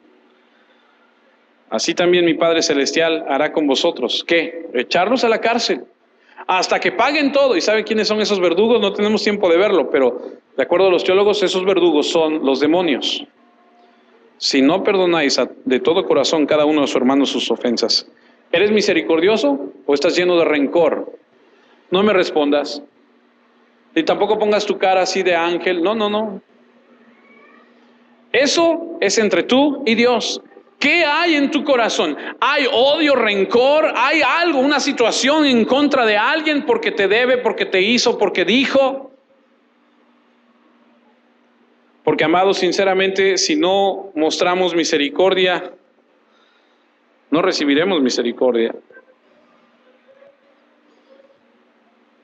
así también mi Padre Celestial hará con vosotros. ¿Qué? Echarlos a la cárcel hasta que paguen todo. ¿Y saben quiénes son esos verdugos? No tenemos tiempo de verlo, pero de acuerdo a los teólogos, esos verdugos son los demonios. Si no perdonáis de todo corazón cada uno de sus hermanos sus ofensas, ¿eres misericordioso o estás lleno de rencor? No me respondas. Y tampoco pongas tu cara así de ángel. No. Eso es entre tú y Dios. ¿Qué hay en tu corazón? ¿Hay odio, rencor? ¿Hay algo, una situación en contra de alguien porque te debe, porque te hizo, porque dijo? Porque, amados, sinceramente, si no mostramos misericordia, no recibiremos misericordia.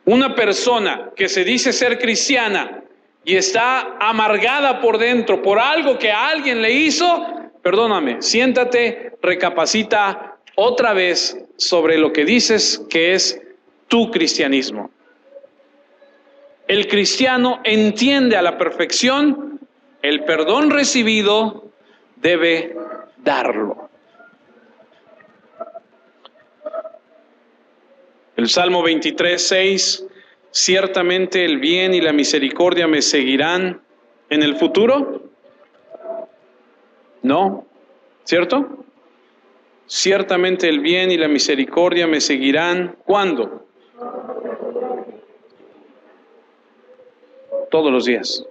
Una persona que se dice ser cristiana y está amargada por dentro por algo que alguien le hizo, perdóname, siéntate, recapacita otra vez sobre lo que dices que es tu cristianismo. El cristiano entiende a la perfección el perdón recibido debe darlo. El Salmo 23:6, ciertamente el bien y la misericordia me seguirán en el futuro. No, ¿cierto? Ciertamente el bien y la misericordia me seguirán. ¿Cuándo? Todos los días.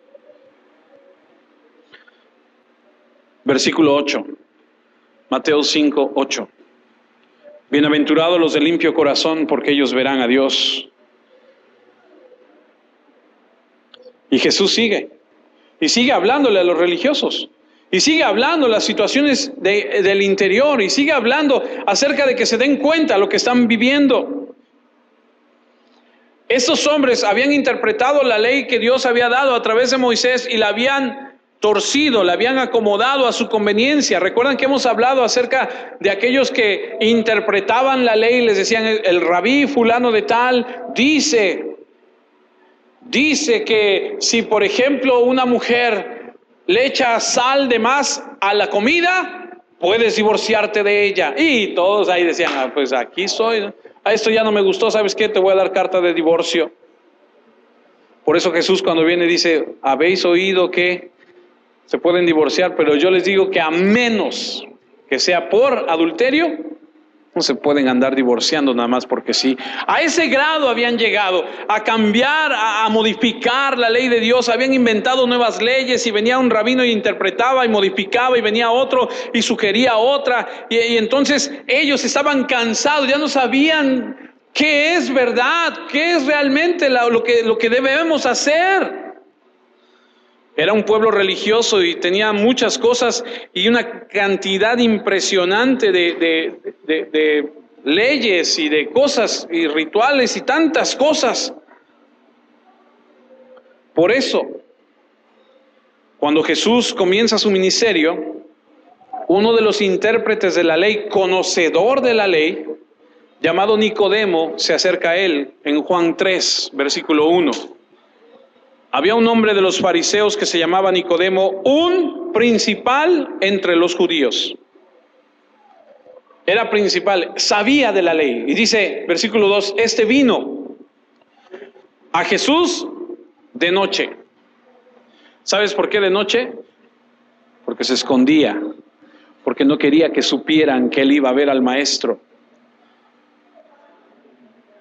Versículo 8, Mateo 5:8. Bienaventurados los de limpio corazón, porque ellos verán a Dios. Y Jesús sigue hablándole a los religiosos, y sigue hablando de las situaciones del interior, y sigue hablando acerca de que se den cuenta de lo que están viviendo. Estos hombres habían interpretado la ley que Dios había dado a través de Moisés y la habían torcido, la habían acomodado a su conveniencia. Recuerdan que hemos hablado acerca de aquellos que interpretaban la ley y les decían, el rabí fulano de tal dice que si por ejemplo una mujer le echa sal de más a la comida, puedes divorciarte de ella. Y todos ahí decían, pues aquí soy, a esto ya no me gustó, ¿sabes qué? Te voy a dar carta de divorcio. Por eso Jesús cuando viene dice, ¿habéis oído que se pueden divorciar? Pero yo les digo que a menos que sea por adulterio, no se pueden andar divorciando nada más porque sí. A ese grado habían llegado, a cambiar, a modificar la ley de Dios. Habían inventado nuevas leyes y venía un rabino y interpretaba y modificaba, y venía otro y sugería otra. Y entonces ellos estaban cansados, ya no sabían qué es verdad, qué es realmente lo que debemos hacer. Era un pueblo religioso y tenía muchas cosas y una cantidad impresionante de leyes y de cosas y rituales y tantas cosas. Por eso, cuando Jesús comienza su ministerio, uno de los intérpretes de la ley, conocedor de la ley, llamado Nicodemo, se acerca a él en Juan 3, versículo 1. Había un hombre de los fariseos que se llamaba Nicodemo, un principal entre los judíos. Era principal, sabía de la ley. Y dice, versículo 2, este vino a Jesús de noche. ¿Sabes por qué de noche? Porque se escondía, porque no quería que supieran que él iba a ver al maestro.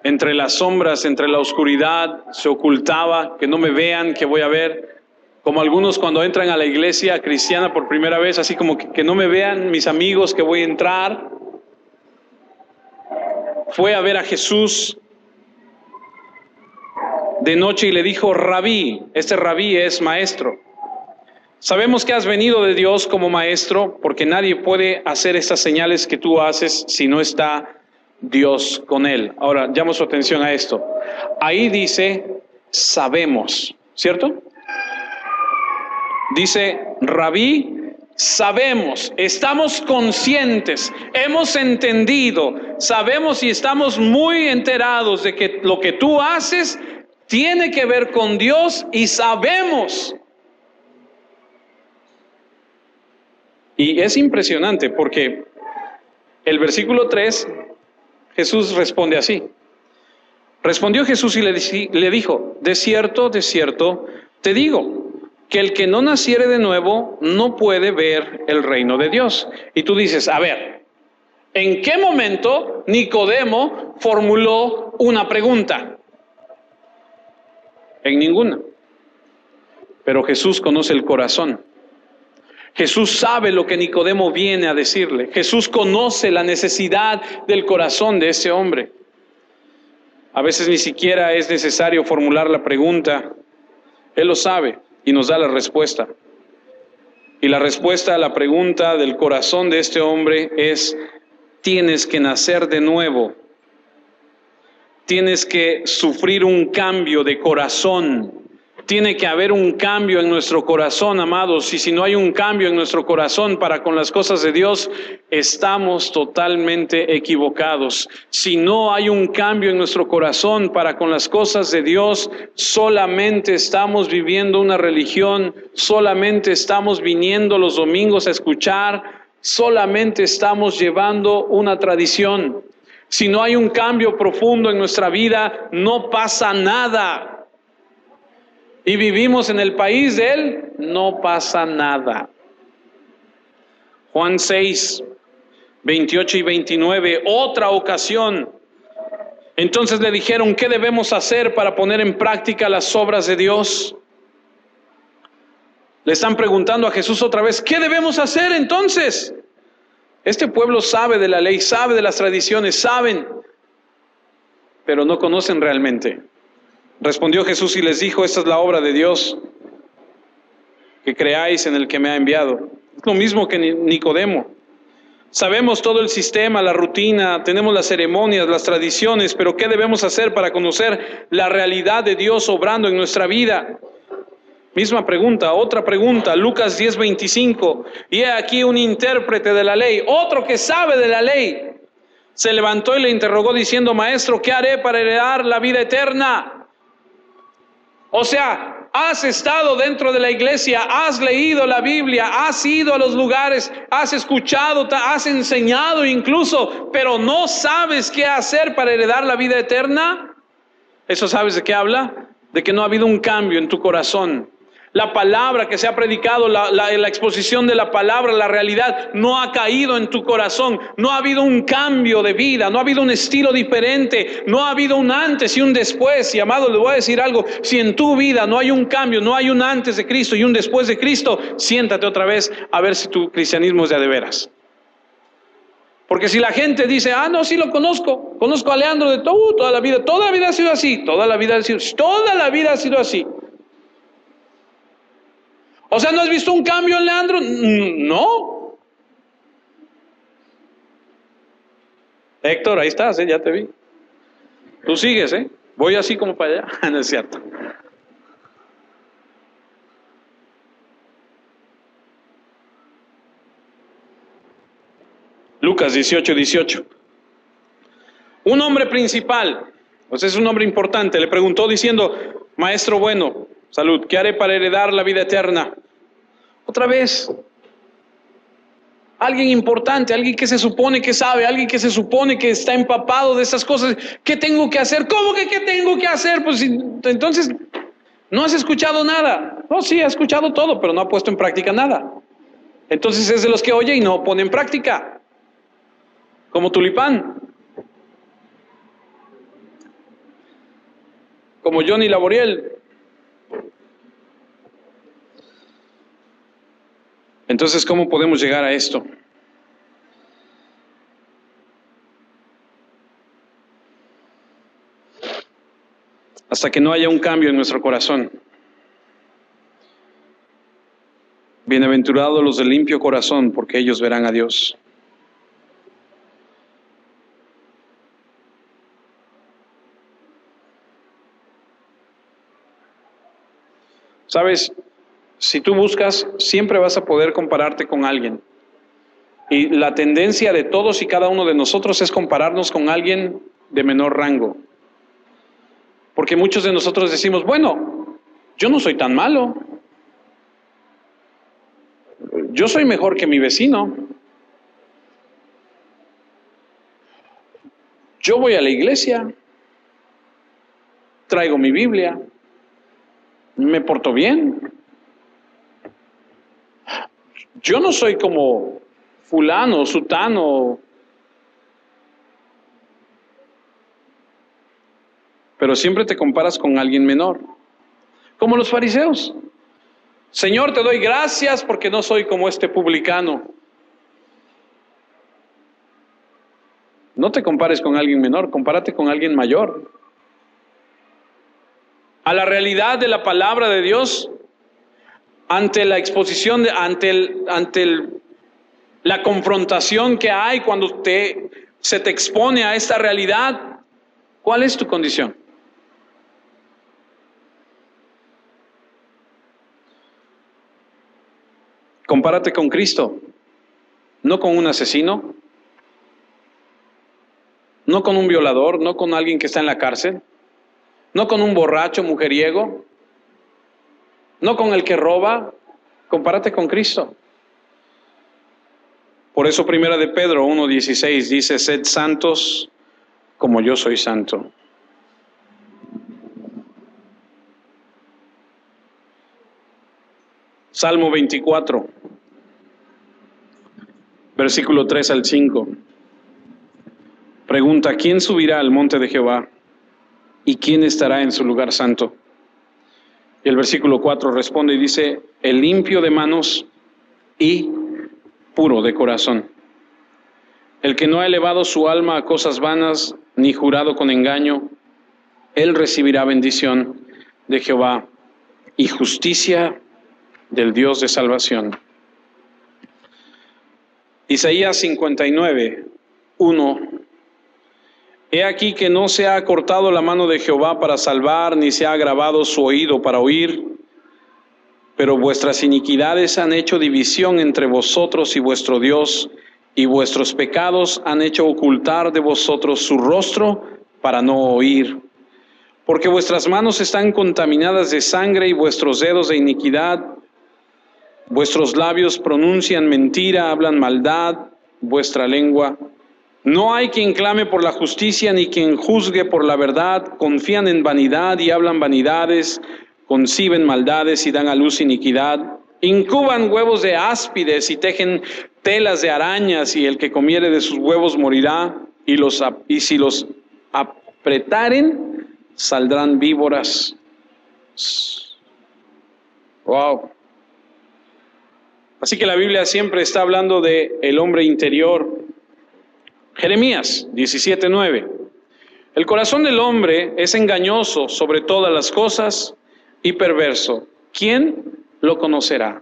Entre las sombras, entre la oscuridad, se ocultaba, que no me vean, que voy a ver. Como algunos cuando entran a la iglesia cristiana por primera vez, así como que no me vean mis amigos que voy a entrar. Fue a ver a Jesús de noche y le dijo, Rabí, este Rabí es maestro. Sabemos que has venido de Dios como maestro, porque nadie puede hacer estas señales que tú haces si no está Dios con él. Ahora, llamo su atención a esto. Ahí dice, sabemos, ¿cierto? Dice, Rabí, sabemos, estamos conscientes, hemos entendido, sabemos y estamos muy enterados de que lo que tú haces tiene que ver con Dios y sabemos. Y es impresionante porque el versículo 3, Jesús responde así. Respondió Jesús y le dijo, de cierto, te digo, que el que no naciere de nuevo no puede ver el reino de Dios. Y tú dices, a ver, ¿en qué momento Nicodemo formuló una pregunta? En ninguna. Pero Jesús conoce el corazón. Jesús sabe lo que Nicodemo viene a decirle. Jesús conoce la necesidad del corazón de ese hombre. A veces ni siquiera es necesario formular la pregunta. Él lo sabe y nos da la respuesta. Y la respuesta a la pregunta del corazón de este hombre es, tienes que nacer de nuevo. Tienes que sufrir un cambio de corazón. Tiene que haber un cambio en nuestro corazón, amados, y si no hay un cambio en nuestro corazón para con las cosas de Dios, estamos totalmente equivocados. Si no hay un cambio en nuestro corazón para con las cosas de Dios, solamente estamos viviendo una religión, solamente estamos viniendo los domingos a escuchar, solamente estamos llevando una tradición. Si no hay un cambio profundo en nuestra vida, no pasa nada. Y vivimos en el país de Él, no pasa nada. Juan 6, 28 y 29, otra ocasión. Entonces le dijeron, ¿qué debemos hacer para poner en práctica las obras de Dios? Le están preguntando a Jesús otra vez, ¿qué debemos hacer entonces? Este pueblo sabe de la ley, sabe de las tradiciones, saben, pero no conocen realmente. Respondió Jesús y les dijo, esta es la obra de Dios, que creáis en el que me ha enviado. Es lo mismo que Nicodemo. Sabemos todo el sistema, la rutina, tenemos las ceremonias, las tradiciones, pero ¿qué debemos hacer para conocer la realidad de Dios obrando en nuestra vida? Misma pregunta, otra pregunta, Lucas 10:25. Y he aquí un intérprete de la ley, otro que sabe de la ley. Se levantó y le interrogó diciendo, Maestro, ¿qué haré para heredar la vida eterna? O sea, has estado dentro de la iglesia, has leído la Biblia, has ido a los lugares, has escuchado, has enseñado incluso, pero no sabes qué hacer para heredar la vida eterna. ¿Eso sabes de qué habla? De que no ha habido un cambio en tu corazón. La palabra que se ha predicado, la exposición de la palabra, la realidad, no ha caído en tu corazón. No ha habido un cambio de vida, no ha habido un estilo diferente, no ha habido un antes y un después. Y amado, le voy a decir algo, si en tu vida no hay un cambio, no hay un antes de Cristo y un después de Cristo, siéntate otra vez a ver si tu cristianismo es de veras. Porque si la gente dice, no, sí lo conozco a Leandro de toda la vida ha sido así, toda la vida ha sido así. O sea, ¿no has visto un cambio en Leandro? No. Héctor, ahí estás, ya te vi. Tú sigues, voy así como para allá. No es cierto. Lucas 18:18. Un hombre principal, pues es un hombre importante, le preguntó diciendo, Maestro bueno, Salud. ¿Qué haré para heredar la vida eterna? Otra vez. Alguien importante, alguien que se supone que sabe, alguien que se supone que está empapado de esas cosas. ¿Qué tengo que hacer? ¿Cómo que qué tengo que hacer? Pues entonces, ¿no has escuchado nada? No, sí, ha escuchado todo, pero no ha puesto en práctica nada. Entonces es de los que oye y no pone en práctica. Como Tulipán. Como Johnny Laboriel. Entonces, ¿cómo podemos llegar a esto? Hasta que no haya un cambio en nuestro corazón. Bienaventurados los de limpio corazón, porque ellos verán a Dios. Sabes, si tú buscas, siempre vas a poder compararte con alguien. Y la tendencia de todos y cada uno de nosotros es compararnos con alguien de menor rango. Porque muchos de nosotros decimos, bueno, yo no soy tan malo. Yo soy mejor que mi vecino. Yo voy a la iglesia. Traigo mi Biblia. Me porto bien. Yo no soy como fulano, sutano. Pero siempre te comparas con alguien menor. Como los fariseos. Señor, te doy gracias porque no soy como este publicano. No te compares con alguien menor, compárate con alguien mayor. A la realidad de la palabra de Dios, ante la exposición, la confrontación que hay cuando se te expone a esta realidad, ¿cuál es tu condición? Compárate con Cristo, no con un asesino, no con un violador, no con alguien que está en la cárcel, no con un borracho mujeriego, no con el que roba. Compárate con Cristo. Por eso Primera de Pedro 1:16 dice, sed santos como yo soy santo. Salmo 24, versículo 3 al 5. Pregunta, ¿quién subirá al monte de Jehová? ¿Y quién estará en su lugar santo? Y el versículo 4 responde y dice, el limpio de manos y puro de corazón. El que no ha elevado su alma a cosas vanas, ni jurado con engaño, él recibirá bendición de Jehová y justicia del Dios de salvación. Isaías 59, 1. He aquí que no se ha cortado la mano de Jehová para salvar, ni se ha agravado su oído para oír, pero vuestras iniquidades han hecho división entre vosotros y vuestro Dios, y vuestros pecados han hecho ocultar de vosotros su rostro para no oír. Porque vuestras manos están contaminadas de sangre y vuestros dedos de iniquidad. Vuestros labios pronuncian mentira, hablan maldad, vuestra lengua. No hay quien clame por la justicia, ni quien juzgue por la verdad. Confían en vanidad y hablan vanidades, conciben maldades y dan a luz iniquidad. Incuban huevos de áspides y tejen telas de arañas, y el que comiere de sus huevos morirá, y si los apretaren, saldrán víboras. Wow. Así que la Biblia siempre está hablando de el hombre interior. Jeremías 17:9. El corazón del hombre es engañoso sobre todas las cosas y perverso. ¿Quién lo conocerá?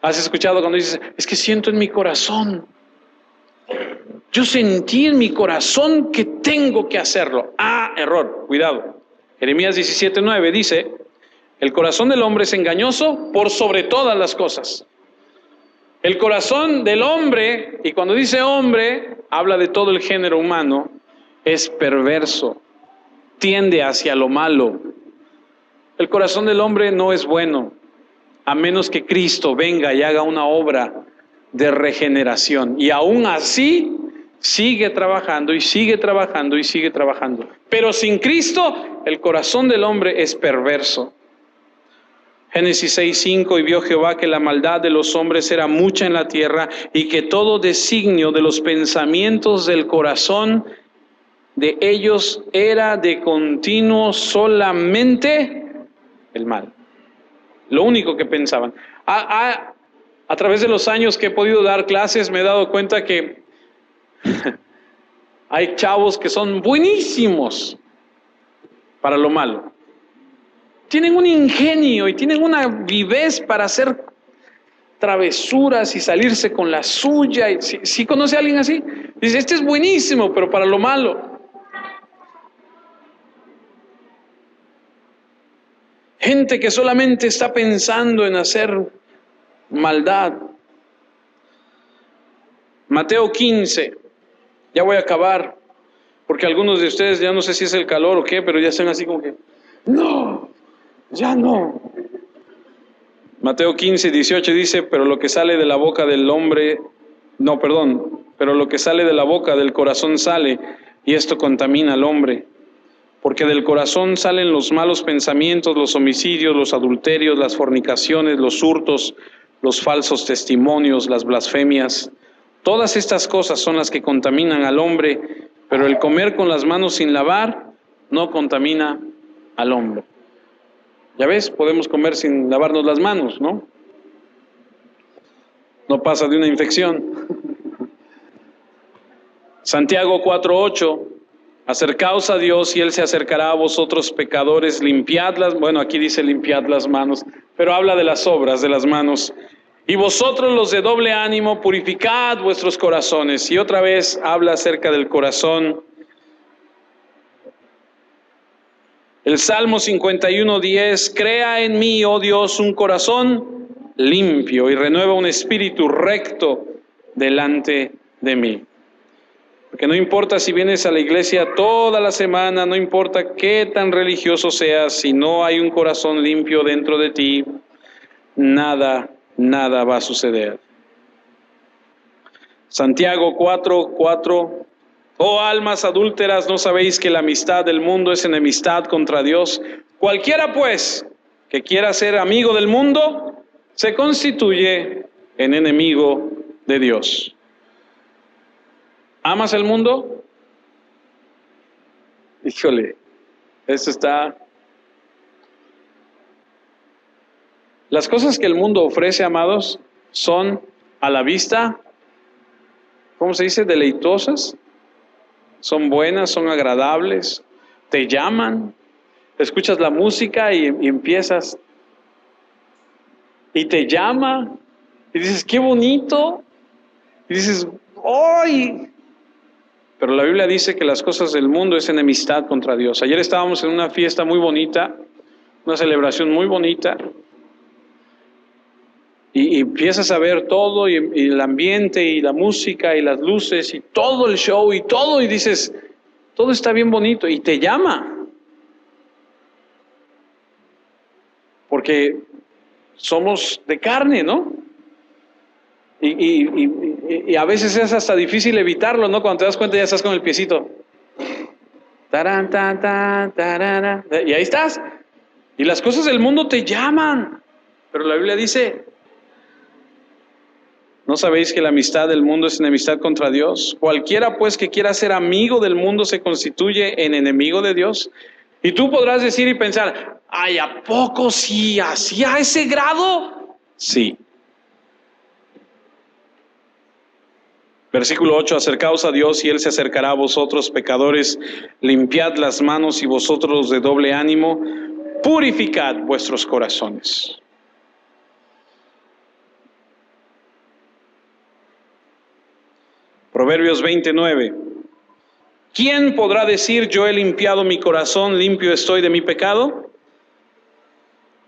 ¿Has escuchado cuando dices, es que siento en mi corazón? Yo sentí en mi corazón que tengo que hacerlo. Ah, error, cuidado. Jeremías 17:9 dice, el corazón del hombre es engañoso por sobre todas las cosas. El corazón del hombre, y cuando dice hombre, habla de todo el género humano, es perverso, tiende hacia lo malo. El corazón del hombre no es bueno, a menos que Cristo venga y haga una obra de regeneración. Y aún así, sigue trabajando y sigue trabajando y sigue trabajando. Pero sin Cristo, el corazón del hombre es perverso. Génesis 6:5, y vio Jehová que la maldad de los hombres era mucha en la tierra, y que todo designio de los pensamientos del corazón de ellos era de continuo solamente el mal. Lo único que pensaban. A través de los años que he podido dar clases, me he dado cuenta que hay chavos que son buenísimos para lo malo. Tienen un ingenio y tienen una vivez para hacer travesuras y salirse con la suya. ¿Sí conoce a alguien así? Dice, este es buenísimo, pero para lo malo. Gente que solamente está pensando en hacer maldad. Mateo 15, ya voy a acabar, porque algunos de ustedes, ya no sé si es el calor o qué, pero ya están así como que, no, ya no. Mateo 15, 18 dice, pero lo que sale de la boca del hombre, pero lo que sale de la boca del corazón sale, y esto contamina al hombre. Porque del corazón salen los malos pensamientos, los homicidios, los adulterios, las fornicaciones, los hurtos, los falsos testimonios, las blasfemias. Todas estas cosas son las que contaminan al hombre, pero el comer con las manos sin lavar no contamina al hombre. Ya ves, podemos comer sin lavarnos las manos, ¿no? No pasa de una infección. Santiago 4:8. Acercaos a Dios y Él se acercará a vosotros pecadores, bueno, aquí dice limpiad las manos, pero habla de las obras de las manos. Y vosotros los de doble ánimo, purificad vuestros corazones. Y otra vez habla acerca del corazón. El Salmo 51:10, crea en mí, oh Dios, un corazón limpio y renueva un espíritu recto delante de mí. Porque no importa si vienes a la iglesia toda la semana, no importa qué tan religioso seas, si no hay un corazón limpio dentro de ti, nada va a suceder. Santiago 4:4, oh almas adúlteras, ¿no sabéis que la amistad del mundo es enemistad contra Dios? Cualquiera pues que quiera ser amigo del mundo, se constituye en enemigo de Dios. ¿Amas el mundo? Híjole, eso está... Las cosas que el mundo ofrece, amados, son a la vista, ¿cómo se dice? Deleitosas. Son buenas, son agradables, te llaman, escuchas la música y empiezas, y te llama, y dices, qué bonito, y dices, ¡ay! Pero la Biblia dice que las cosas del mundo es enemistad contra Dios. Ayer estábamos en una fiesta muy bonita, una celebración muy bonita, y empiezas a ver todo, y el ambiente, y la música, y las luces, y todo el show, y todo, y dices, todo está bien bonito, y te llama. Porque somos de carne, ¿no? Y a veces es hasta difícil evitarlo, ¿no? Cuando te das cuenta ya estás con el piecito. Tarán, tan, tan, tarara. Y ahí estás. Y las cosas del mundo te llaman. Pero la Biblia dice, ¿no sabéis que la amistad del mundo es enemistad contra Dios? Cualquiera pues que quiera ser amigo del mundo se constituye en enemigo de Dios. Y tú podrás decir y pensar, ay, ¿a poco sí? ¿Así a ese grado? Sí. Versículo 8, acercaos a Dios y Él se acercará a vosotros, pecadores, limpiad las manos y vosotros los de doble ánimo, purificad vuestros corazones. Proverbios 29, ¿quién podrá decir yo he limpiado mi corazón, limpio estoy de mi pecado?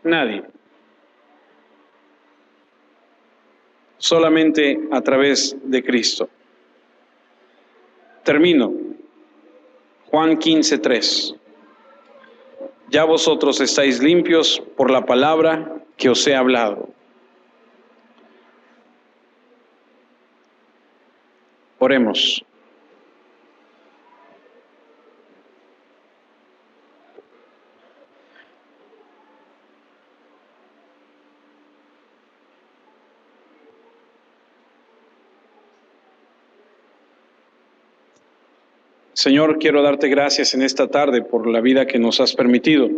Nadie. Solamente a través de Cristo. Termino. Juan 15:3. Ya vosotros estáis limpios por la palabra que os he hablado. Oremos. Señor, quiero darte gracias en esta tarde por la vida que nos has permitido.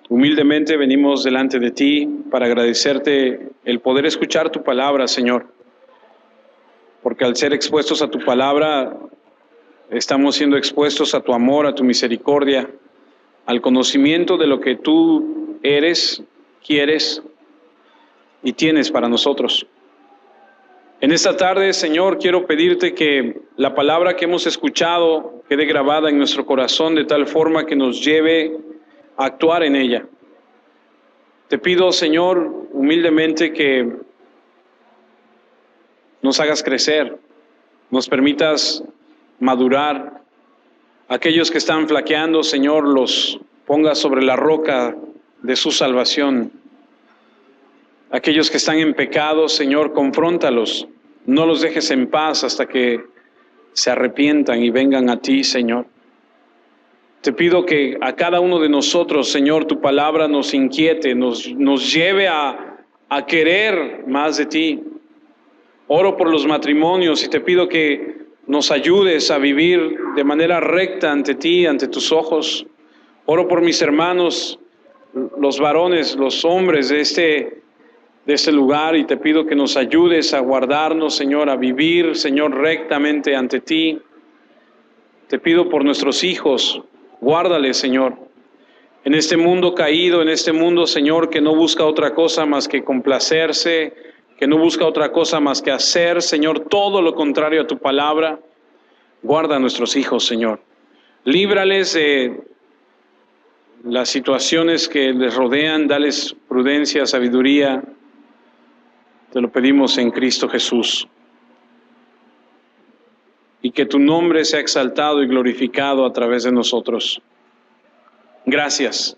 Humildemente venimos delante de ti para agradecerte el poder escuchar tu palabra, Señor, porque al ser expuestos a tu palabra, estamos siendo expuestos a tu amor, a tu misericordia, al conocimiento de lo que tú eres, quieres y tienes para nosotros. En esta tarde, Señor, quiero pedirte que la palabra que hemos escuchado quede grabada en nuestro corazón de tal forma que nos lleve a actuar en ella. Te pido, Señor, humildemente que nos hagas crecer, nos permitas madurar. Aquellos que están flaqueando, Señor, los pongas sobre la roca de su salvación. Aquellos que están en pecado, Señor, confróntalos. No los dejes en paz hasta que se arrepientan y vengan a ti, Señor. Te pido que a cada uno de nosotros, Señor, tu palabra nos inquiete, nos lleve a querer más de ti. Oro por los matrimonios y te pido que nos ayudes a vivir de manera recta ante ti, ante tus ojos. Oro por mis hermanos, los varones, los hombres de este lugar, y te pido que nos ayudes a guardarnos, Señor, a vivir, Señor, rectamente ante ti. Te pido por nuestros hijos, guárdales, Señor. En este mundo caído, en este mundo, Señor, que no busca otra cosa más que complacerse, que no busca otra cosa más que hacer, Señor, todo lo contrario a tu palabra. Guarda a nuestros hijos, Señor. Líbrales de las situaciones que les rodean, dales prudencia, sabiduría. Te lo pedimos en Cristo Jesús. Y que tu nombre sea exaltado y glorificado a través de nosotros. Gracias.